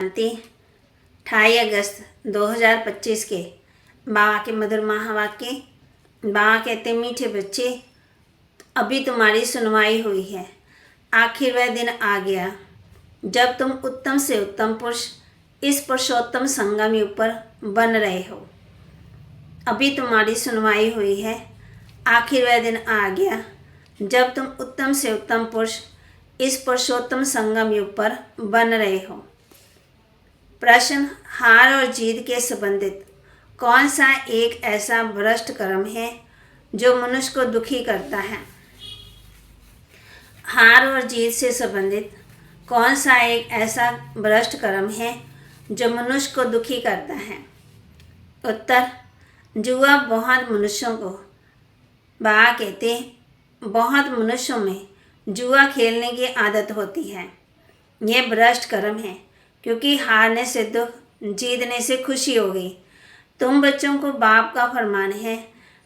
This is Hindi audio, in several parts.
शांति 28 अगस्त 2025 के बाबा के मधुर महावाक्य। बाबा कहते, मीठे बच्चे, अभी तुम्हारी सुनवाई हुई है। आखिर वह दिन आ गया जब तुम उत्तम से उत्तम पुरुष इस पुरुषोत्तम संगम युग पर बन रहे हो। अभी तुम्हारी सुनवाई हुई है। आखिर वह दिन आ गया जब तुम उत्तम से उत्तम पुरुष इस पुरुषोत्तम संगम युग पर बन रहे हो। प्रश्न, हार और जीत के संबंधित कौन सा एक ऐसा भ्रष्ट कर्म है जो मनुष्य को दुखी करता है? हार और जीत से संबंधित कौन सा एक ऐसा भ्रष्ट कर्म है जो मनुष्य को दुखी करता है? उत्तर, जुआ। बहुत मनुष्यों को, बाबा कहते, बहुत मनुष्यों में जुआ खेलने की आदत होती है। यह भ्रष्ट कर्म है, क्योंकि हारने से दुख, जीतने से खुशी होगी। तुम बच्चों को बाप का फरमान है,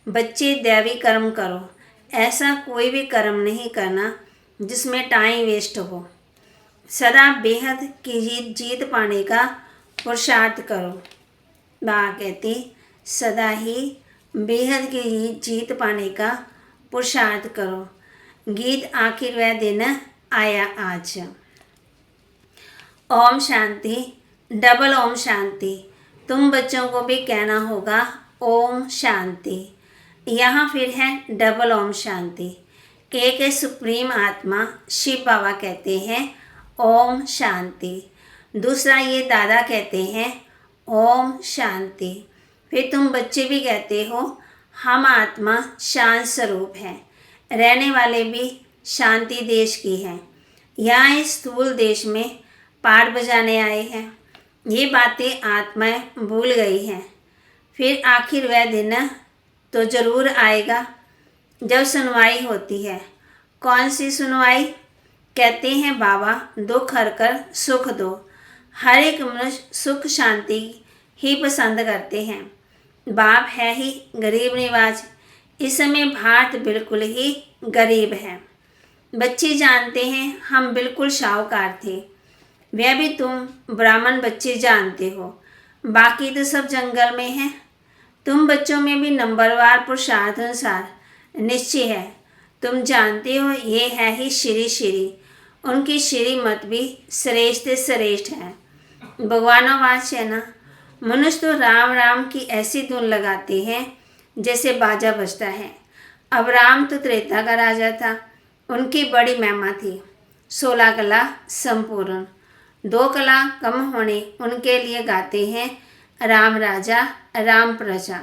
बच्चे दैवी कर्म करो। ऐसा कोई भी कर्म नहीं करना जिसमें टाइम वेस्ट हो। सदा बेहद की जीत पाने का पुरुषार्थ करो। बाबा कहती, सदा ही बेहद की जीत पाने का पुरुषार्थ करो। गीत, आखिर वह दिन आया आज। ओम शांति, डबल ओम शांति। तुम बच्चों को भी कहना होगा ओम शांति। यहाँ फिर है डबल ओम शांति। एक है सुप्रीम आत्मा शिव बाबा कहते हैं ओम शांति। दूसरा ये दादा कहते हैं ओम शांति। फिर तुम बच्चे भी कहते हो हम आत्मा शांत स्वरूप हैं, रहने वाले भी शांति देश की हैं। यहाँ इस स्थूल देश में पाठ बजाने आए हैं। ये बातें आत्माएं भूल गई हैं। फिर आखिर वह दिन तो ज़रूर आएगा जब सुनवाई होती है। कौन सी सुनवाई? कहते हैं बाबा, दुख हरकर सुख दो। हर एक मनुष्य सुख शांति ही पसंद करते हैं। बाप है ही गरीब निवाज। इस समय भारत बिल्कुल ही गरीब है। बच्चे जानते हैं हम बिल्कुल शाहूकार थे। वह भी तुम ब्राह्मण बच्चे जानते हो। बाकी तो सब जंगल में हैं। तुम बच्चों में भी नंबरवार पुरुषार्थ अनुसार निश्चय है। तुम जानते हो ये है ही श्री श्री। उनकी श्रीमत भी श्रेष्ठ श्रेष्ठ है। भगवानोवाच है ना, मनुष्य तो राम राम की ऐसी धुन लगाते हैं जैसे बाजा बजता है। अब राम तो त्रेता का राजा था। उनकी बड़ी महिमा थी। 16 कला संपूर्ण, 2 कला कम होने उनके लिए गाते हैं राम राजा राम प्रजा।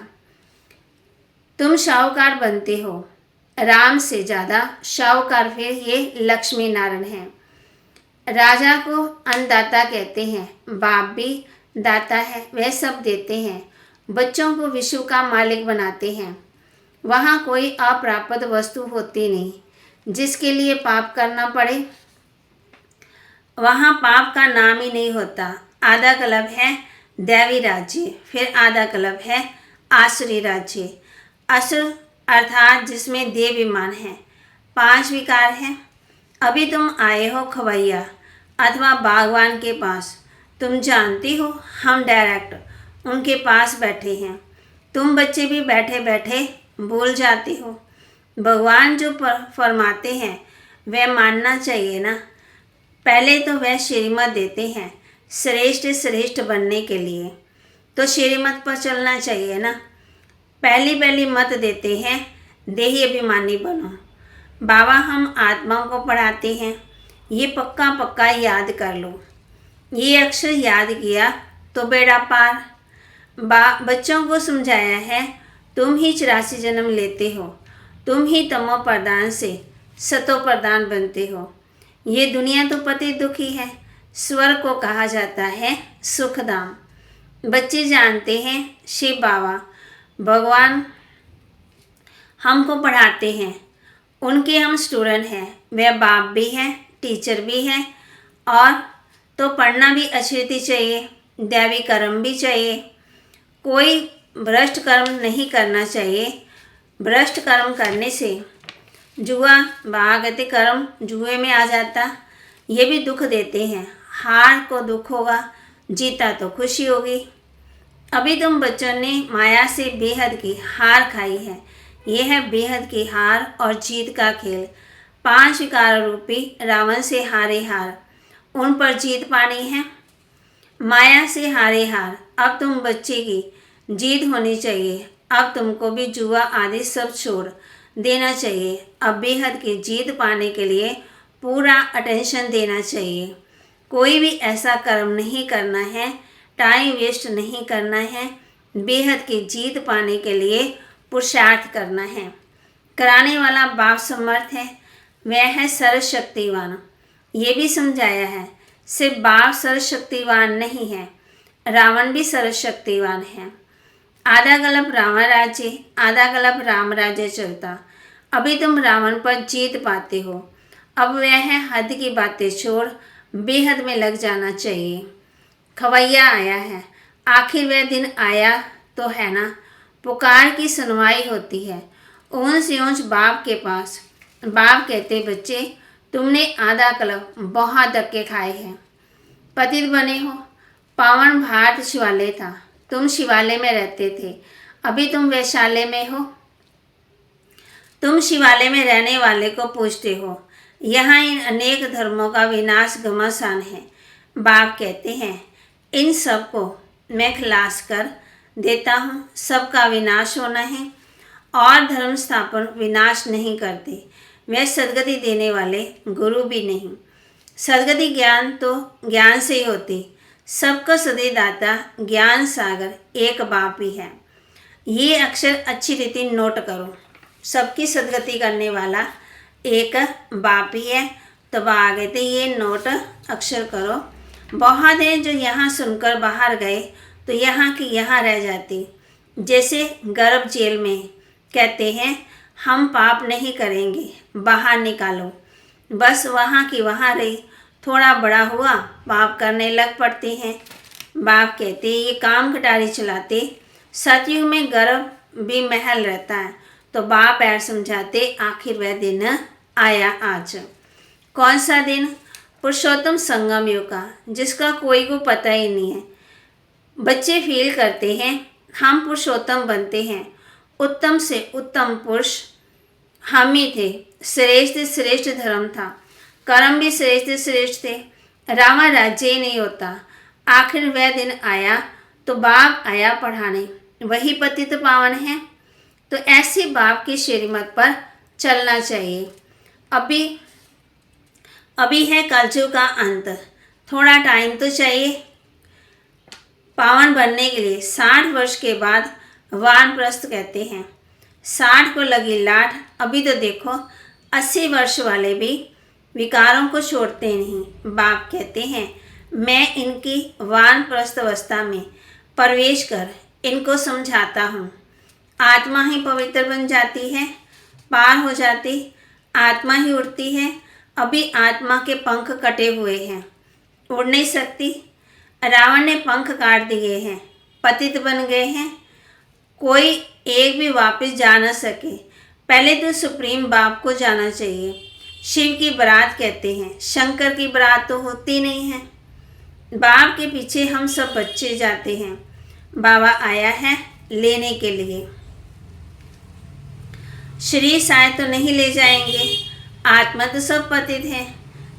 तुम शाहूकार बनते हो। राम से ज़्यादा शाहूकार फिर ये लक्ष्मी नारायण हैं। राजा को अन्नदाता कहते हैं। बाप भी दाता है, वह सब देते हैं। बच्चों को विश्व का मालिक बनाते हैं। वहाँ कोई अप्राप्त वस्तु होती नहीं जिसके लिए पाप करना पड़े। वहाँ पाप का नाम ही नहीं होता। आधा कल्प है दैवी राज्य, फिर आधा कल्प है आसुरी राज्य। असुर अर्थात जिसमें देव विमान है। 5 विकार हैं। अभी तुम आए हो खवैया अथवा बागवान के पास। तुम जानती हो हम डायरेक्ट उनके पास बैठे हैं। तुम बच्चे भी बैठे बैठे भूल जाते हो। भगवान जो फरमाते हैं वह मानना चाहिए ना। पहले तो वह श्रीमत देते हैं श्रेष्ठ श्रेष्ठ बनने के लिए, तो श्रीमत पर चलना चाहिए ना। पहली मत देते हैं देही अभिमानी बनो। बाबा हम आत्माओं को पढ़ाते हैं, ये पक्का याद कर लो। ये अक्षर याद किया तो बेड़ा पार। बच्चों को समझाया है तुम ही 84 जन्म लेते हो। तुम ही तमो प्रधान से सतो प्रधान बनते हो। ये दुनिया तो पति दुखी है। स्वर्ग को कहा जाता है सुखधाम। बच्चे जानते हैं शिव बाबा भगवान हमको पढ़ाते हैं। उनके हम स्टूडेंट हैं। वह बाप भी हैं, टीचर भी हैं। और तो पढ़ना भी अच्छी रीति चाहिए, दैवी कर्म भी चाहिए। कोई भ्रष्ट कर्म नहीं करना चाहिए। भ्रष्ट कर्म करने से जुआ भागते कर्म जुए में आ जाता। ये भी दुख देते हैं। हार को दुख होगा, जीता तो खुशी होगी। अभी तुम बच्चों ने माया से बेहद की हार खाई है। यह है बेहद की हार और जीत का खेल। 5 विकार रूपी रावण से हारे हार, उन पर जीत पानी है। माया से हारे हार, अब तुम बच्चे की जीत होनी चाहिए। अब तुमको भी जुआ आदि सब छोड़ देना चाहिए। अब बेहद की जीत पाने के लिए पूरा अटेंशन देना चाहिए। कोई भी ऐसा कर्म नहीं करना है, टाइम वेस्ट नहीं करना है। बेहद की जीत पाने के लिए पुरुषार्थ करना है। कराने वाला बाप समर्थ है, वह है सर्वशक्तिवान। ये भी समझाया है, सिर्फ बाप सर्वशक्तिवान नहीं है, रावण भी सर्वशक्तिवान है। आधा गलप रावण राज्य, आधा गलप राम राज्य चलता। अभी तुम रावण पर जीत पाते हो। अब वह है हद की बातें छोड़ बेहद में लग जाना चाहिए। खवैया आया है, आखिर वह दिन आया तो है ना। पुकार की सुनवाई होती है ऊंच से ऊंच बाप के पास। बाप कहते, बच्चे तुमने आधा कलप बहुत धक्के खाए हैं, पतित बने हो। पावन भारत शिवालय था, तुम शिवालय में रहते थे। अभी तुम वैशाल्य में हो। तुम शिवालय में रहने वाले को पूछते हो। यहाँ इन अनेक धर्मों का विनाश घमासान है। बाप कहते हैं, इन सब को मैं खलास कर देता हूँ। सबका विनाश होना है और धर्म स्थापन विनाश नहीं करते। वे सदगति देने वाले गुरु भी नहीं। सदगति ज्ञान तो ज्ञान से ही होती। सबका सदैदाता ज्ञान सागर एक बाप ही है। ये अक्षर अच्छी रीति नोट करो। सबकी सदगति करने वाला एक बाप ही है। तब आ गए थे, ये नोट अक्षर करो। बहुत हैं जो यहाँ सुनकर बाहर गए तो यहाँ की यहाँ रह जाती। जैसे गर्भ जेल में कहते हैं, हम पाप नहीं करेंगे, बाहर निकालो। बस वहाँ की वहाँ रही, थोड़ा बड़ा हुआ पाप करने लग पड़ते हैं। बाप कहते, ये काम कटारी चलाते। सतयुग में गर्भ भी महल रहता है। तो बाप ऐड समझाते, आखिर वह दिन आया आज। कौन सा दिन? पुरुषोत्तम संगम युग का, जिसका कोई को पता ही नहीं है। बच्चे फील करते हैं हम पुरुषोत्तम बनते हैं। उत्तम से उत्तम पुरुष हम ही थे। श्रेष्ठ श्रेष्ठ धर्म था, कर्म भी श्रेष्ठ श्रेष्ठ थे। रावण राज्य ही नहीं होता। आखिर वह दिन आया तो बाप आया पढ़ाने, वही पतित पावन है। तो ऐसी बाप की श्रीमत पर चलना चाहिए। अभी है कलयुग का अंत, थोड़ा टाइम तो चाहिए पावन बनने के लिए। 60 वर्ष के बाद वानप्रस्थ कहते हैं। 60 को लगी लाट। अभी तो देखो 80 वर्ष वाले भी विकारों को छोड़ते नहीं। बाप कहते हैं, मैं इनकी वानप्रस्थ अवस्था में प्रवेश कर इनको समझाता हूँ। आत्मा ही पवित्र बन जाती है, पार हो जाती, आत्मा ही उड़ती है। अभी आत्मा के पंख कटे हुए हैं, उड़ नहीं सकती। रावण ने पंख काट दिए हैं, पतित बन गए हैं। कोई एक भी वापस जा न सके। पहले तो सुप्रीम बाप को जाना चाहिए। शिव की बारात कहते हैं, शंकर की बारात तो होती नहीं है। बाप के पीछे हम सब बच्चे जाते हैं। बाबा आया है लेने के लिए। शरीर शायद तो नहीं ले जाएंगे, आत्मा तो सब पतित है।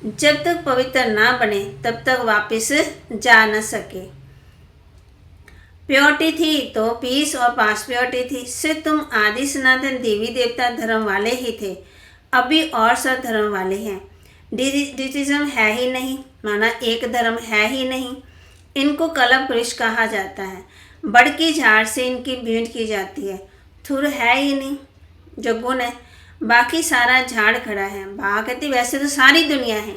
जब तक पवित्र ना बने तब तक वापस जा न सके। प्योरिटी थी तो पीस और पास प्योरिटी थी। सिर्फ तुम आदि सनातन देवी देवता धर्म वाले ही थे, अभी और सब धर्म वाले हैं। डिजिज्म है ही नहीं, माना एक धर्म है ही नहीं। इनको कलप वृक्ष कहा जाता है। बड़ की झाड़ से इनकी भेंट की जाती है। थुर है ही नहीं जो गुण है, बाकी सारा झाड़ खड़ा है। कहती वैसे तो सारी दुनिया है,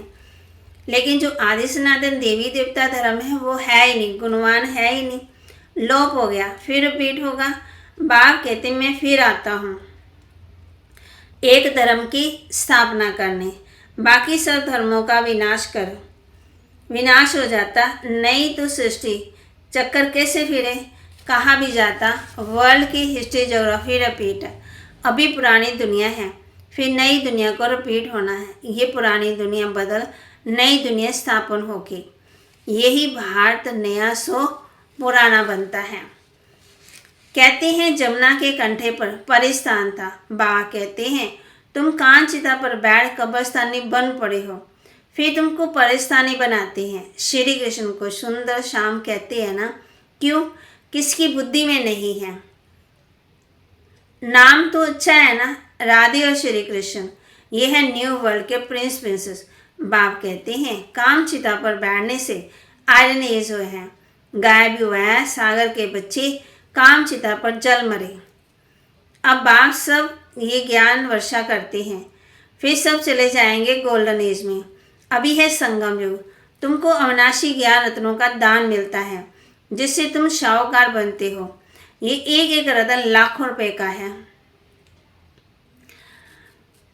लेकिन जो आदि सनातन देवी देवता धर्म है वो है ही नहीं, गुणवान है ही नहीं। लोप हो गया, फिर रिपीट होगा। बाप कहते मैं फिर आता हूँ एक धर्म की स्थापना करने, बाकी सब धर्मों का विनाश कर। विनाश हो जाता, नई तो सृष्टि। चक्कर कैसे फिरे, कहाँ भी जाता। वर्ल्ड की हिस्ट्री ज्योग्राफी रिपीट। अभी पुरानी दुनिया है, फिर नई दुनिया को रिपीट होना है। ये पुरानी दुनिया बदल नई दुनिया स्थापन होगी। यही भारत नया सो पुराना बनता है। कहते हैं जमुना के कंठे पर परिस्थान था। बाबा कहते हैं तुम कांचिता पर बैठ कब्रस्तानी बन पड़े हो, फिर तुमको परिस्थानी बनाते हैं। श्री कृष्ण को सुंदर श्याम कहते हैं ना, क्यों? किसकी बुद्धि में नहीं है? नाम तो अच्छा है ना, राधे और श्री कृष्ण। ये है न्यू वर्ल्ड के प्रिंस प्रिंसेस। बाप कहते हैं काम चिता पर बैठने से आयरन एज हुए हैं, गायब भी हुआ है, सागर के बच्चे काम चिता पर जल मरे। अब बाप सब ये ज्ञान वर्षा करते हैं, फिर सब चले जाएंगे गोल्डन एज में। अभी है संगम युग। तुमको अविनाशी ज्ञान रत्नों का दान मिलता है, जिससे तुम शाहूकार बनते हो। ये एक एक रतन लाखों रुपए का है।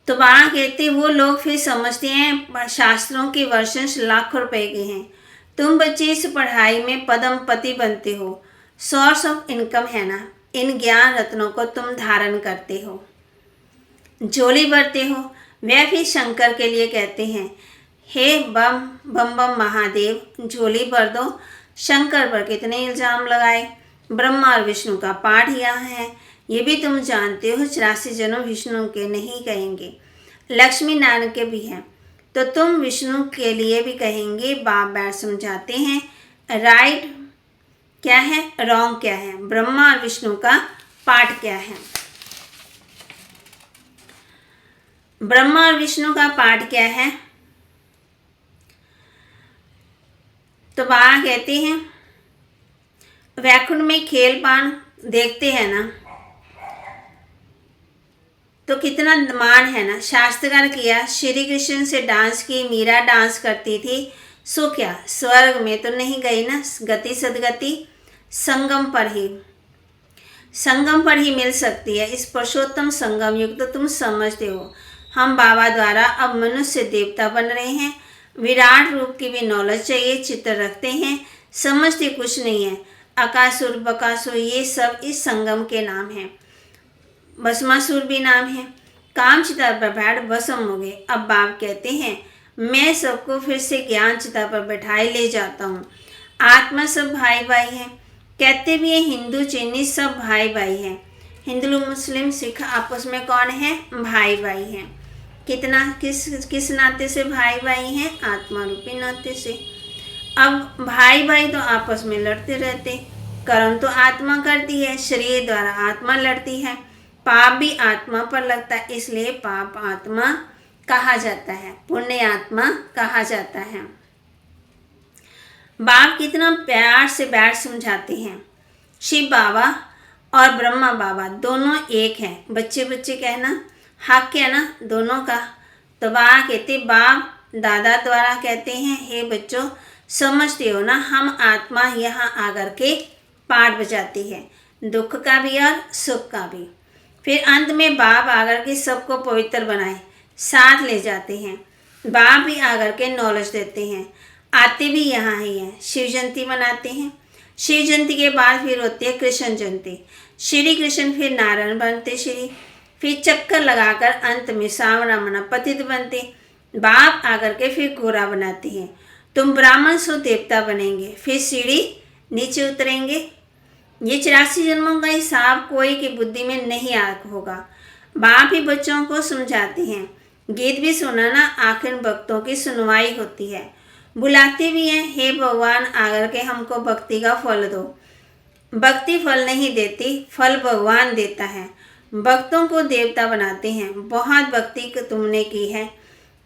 तो बाबा कहते वो लोग फिर समझते हैं शास्त्रों के वर्षंस लाखों रुपए के हैं। तुम बच्चे इस पढ़ाई में पदम पति बनते हो, सोर्स ऑफ इनकम है ना। इन ज्ञान रत्नों को तुम धारण करते हो, झोली भरते हो। वह फिर शंकर के लिए कहते हैं हे बम बम बम महादेव, झोली भर दो। शंकर पर कितने इल्ज़ाम लगाए। ब्रह्मा और विष्णु का पाठ यहाँ है, ये भी तुम जानते हो। 84 जन्म विष्णु के नहीं कहेंगे, लक्ष्मी नारायण के भी हैं, तो तुम विष्णु के लिए भी कहेंगे। बाप बैठ समझाते हैं राइट क्या है, रॉन्ग क्या है, ब्रह्मा और विष्णु का पाठ क्या है। ब्रह्मा और विष्णु का पाठ क्या है? तो बाबा कहते हैं वैकुंठ में खेल पान देखते हैं ना, तो कितना मान है ना। शास्त्रकार किया, श्री कृष्ण से डांस की, मीरा डांस करती थी, सो क्या स्वर्ग में तो नहीं गई ना। गति सदगति संगम पर ही मिल सकती है। इस पुरुषोत्तम संगम युग तो तुम समझते हो। हम बाबा द्वारा अब मनुष्य देवता बन रहे हैं। विराट रूप की भी नॉलेज चाहिए, चित्र रखते हैं, समझते कुछ नहीं है। अकासुर बकासुर ये सब इस संगम के नाम हैं। भस्मासुर भी नाम है। काम चिता पर बैठ भस्म हो गए। अब बाप कहते हैं मैं सबको फिर से ज्ञान चिता पर बैठाए ले जाता हूँ। आत्मा सब भाई भाई हैं। कहते भी हैं हिंदू चीनी सब भाई भाई हैं। हिंदू मुस्लिम सिख आपस में कौन है? भाई भाई हैं। कितना किस नाते से भाई भाई हैं? आत्मा रूपी नाते से। अब भाई भाई तो आपस में लड़ते रहते, कर्म तो आत्मा करती है, शरीर द्वारा आत्मा लड़ती है, पाप भी आत्मा पर लगता है, इसलिए पाप आत्मा कहा जाता है, पुण्य आत्मा कहा जाता है। बाप कितना प्यार से बैठ समझाते हैं। शिव बाबा और ब्रह्मा बाबा दोनों एक हैं। बच्चे बच्चे कहना हक है ना दोनों का। तो बाबा कहते बाप दादा द्वारा कहते हैं हे बच्चों समझते हो ना, हम आत्मा यहाँ आकर के पाठ बजाती है, दुख का भी और सुख का भी। फिर अंत में बाप आकर के सबको पवित्र बनाए साथ ले जाते हैं। बाप भी आकर के नॉलेज देते हैं, आते भी यहाँ ही हैं। शिव जयंती मनाते हैं। शिव जयंती के बाद फिर होती है कृष्ण जयंती। श्री कृष्ण फिर नारायण बनते श्री, फिर चक्कर लगाकर अंत में सावना मना पतित बनते। बाप आकर के फिर घोड़ा बनाते हैं। तुम ब्राह्मण सो देवता बनेंगे, फिर सीढ़ी नीचे उतरेंगे। ये 84 जन्मों का हिसाब कोई की बुद्धि में नहीं आ होगा। बाप ही बच्चों को समझाते हैं। गीत भी सुना ना, आखिर भक्तों की सुनवाई होती है। बुलाते भी हैं हे भगवान आकर के हमको भक्ति का फल दो। भक्ति फल नहीं देती, फल भगवान देता है। भक्तों को देवता बनाते हैं। बहुत भक्ति तुमने की है,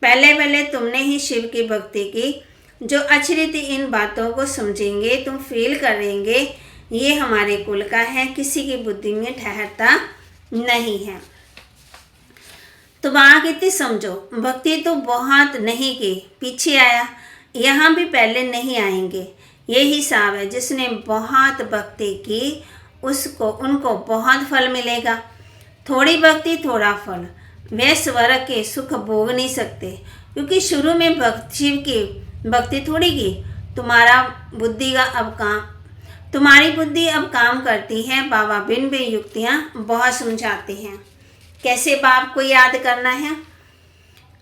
पहले तुमने ही शिव की भक्ति की। जो अचरित इन बातों को समझेंगे तुम फील करेंगे ये हमारे कुल का है, किसी की बुद्धि में ठहरता नहीं है। तो वहाँ कितनी समझो, भक्ति तो बहुत नहीं की, पीछे आया, यहाँ भी पहले नहीं आएंगे। ये हिसाब है, जिसने बहुत भक्ति की उनको बहुत फल मिलेगा। थोड़ी भक्ति थोड़ा फल, वे स्वर्ग के सुख भोग नहीं सकते, क्योंकि शुरू में शिव की भक्ति थोड़ी की। तुम्हारी बुद्धि अब काम करती है। बाबा भिन्न भिन्न युक्तियाँ बहुत समझाते हैं कैसे बाप को याद करना है।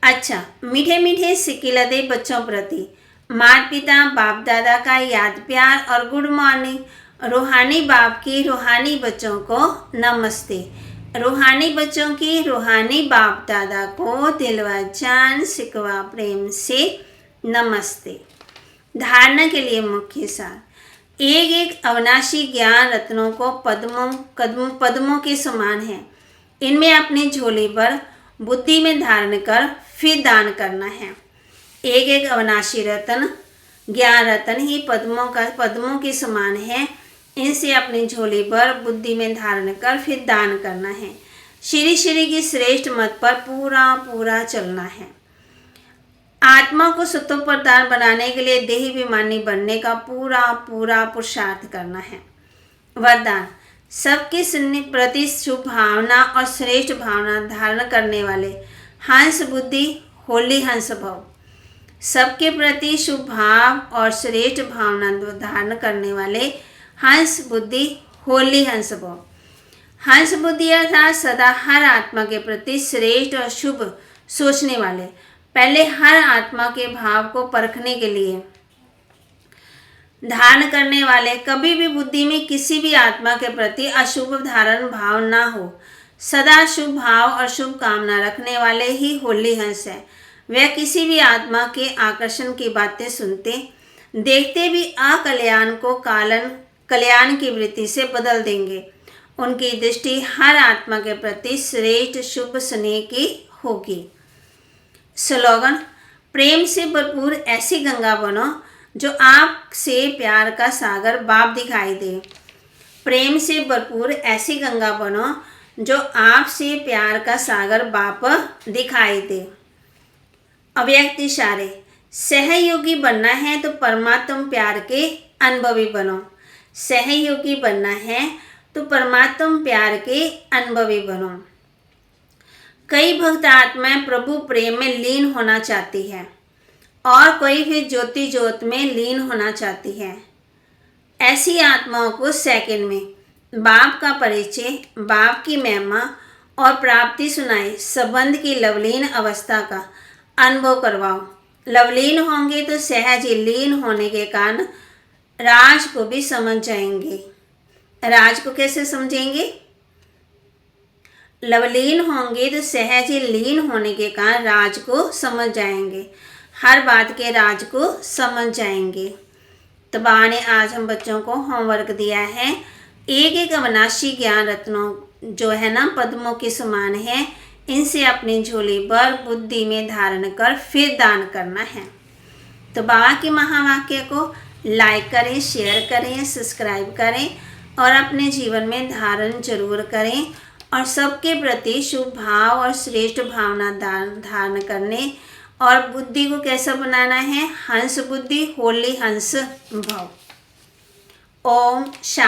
अच्छा, मीठे मीठे सिक्के लदे बच्चों प्रति माता पिता बाप दादा का याद प्यार और गुड मॉर्निंग। रूहानी बाप की रूहानी बच्चों को नमस्ते। रूहानी बच्चों की रूहानी बाप दादा को दिलवा जान सिकवा प्रेम से नमस्ते। धारणा के लिए मुख्य सार। एक एक अविनाशी ज्ञान रत्नों को पद्मों के समान है। इनमें अपनी झोली पर बुद्धि में धारण कर फिर दान करना है। एक एक अविनाशी रत्न ज्ञान रत्न ही पद्मों के समान है। इनसे अपनी झोली पर बुद्धि में धारण कर फिर दान करना है। श्री श्री की श्रेष्ठ मत पर पूरा चलना है। आत्मा को सत्व प्रधान बनाने के लिए देही अभिमानी बनने का पूरा पुरुषार्थ करना है। वरदान। सबके प्रति शुभ भावना और श्रेष्ठ भावना धारण करने वाले हंस बुद्धि होली हंस भव। सबके प्रति शुभ भाव और श्रेष्ठ भावना धारण करने वाले हंस बुद्धि होली हंस भव। हंस बुद्धि अर्थात सदा हर आत्मा के प्रति श्रेष्ठ और शुभ सोचने वाले। पहले हर आत्मा के भाव को परखने के लिए धारण करने वाले। कभी भी बुद्धि में किसी भी आत्मा के प्रति अशुभ धारण भाव ना हो। सदा शुभ भाव और शुभ कामना रखने वाले ही होली हंस है। वह किसी भी आत्मा के आकर्षण की बातें सुनते देखते भी अकल्याण को कल्याण की वृत्ति से बदल देंगे। उनकी दृष्टि हर आत्मा के प्रति श्रेष्ठ शुभ स्नेह की होगी। स्लोगन। प्रेम से भरपूर ऐसी गंगा बनो जो आपसे प्यार का सागर बाप दिखाई दे। प्रेम से भरपूर ऐसी गंगा बनो जो आपसे प्यार का सागर बाप दिखाई दे। अव्यक्त इशारे। सहयोगी बनना है तो परमात्म प्यार के अनुभवी बनो। सहयोगी बनना है तो परमात्म प्यार के अनुभवी बनो। कई भक्त आत्माएं प्रभु प्रेम में लीन होना चाहती है और कोई फिर ज्योति ज्योत में लीन होना चाहती है। ऐसी आत्माओं को सेकंड में बाप का परिचय, बाप की महिमा और प्राप्ति सुनाए संबंध की लवलीन अवस्था का अनुभव करवाओ। लवलीन होंगे तो सहज ही लीन होने के कारण राज को भी समझ जाएंगे। राज को कैसे समझेंगे? लवलीन होंगे तो सहज ही लीन होने के कारण राज को समझ जाएंगे। हर बात के राज को समझ जाएंगे। तो बाबा ने आज हम बच्चों को होमवर्क दिया है। एक एक अविनाशी ज्ञान रत्नों जो है ना पद्मों के समान है, इनसे अपनी झोली पर बुद्धि में धारण कर फिर दान करना है। तो बाबा के महावाक्य को लाइक करें, शेयर करें, सब्सक्राइब करें और अपने जीवन में धारण जरूर करें। और सबके प्रति शुभ भाव और श्रेष्ठ भावना धारण करने और बुद्धि को कैसा बनाना है? हंस बुद्धि होली हंस भव। ओम शांति।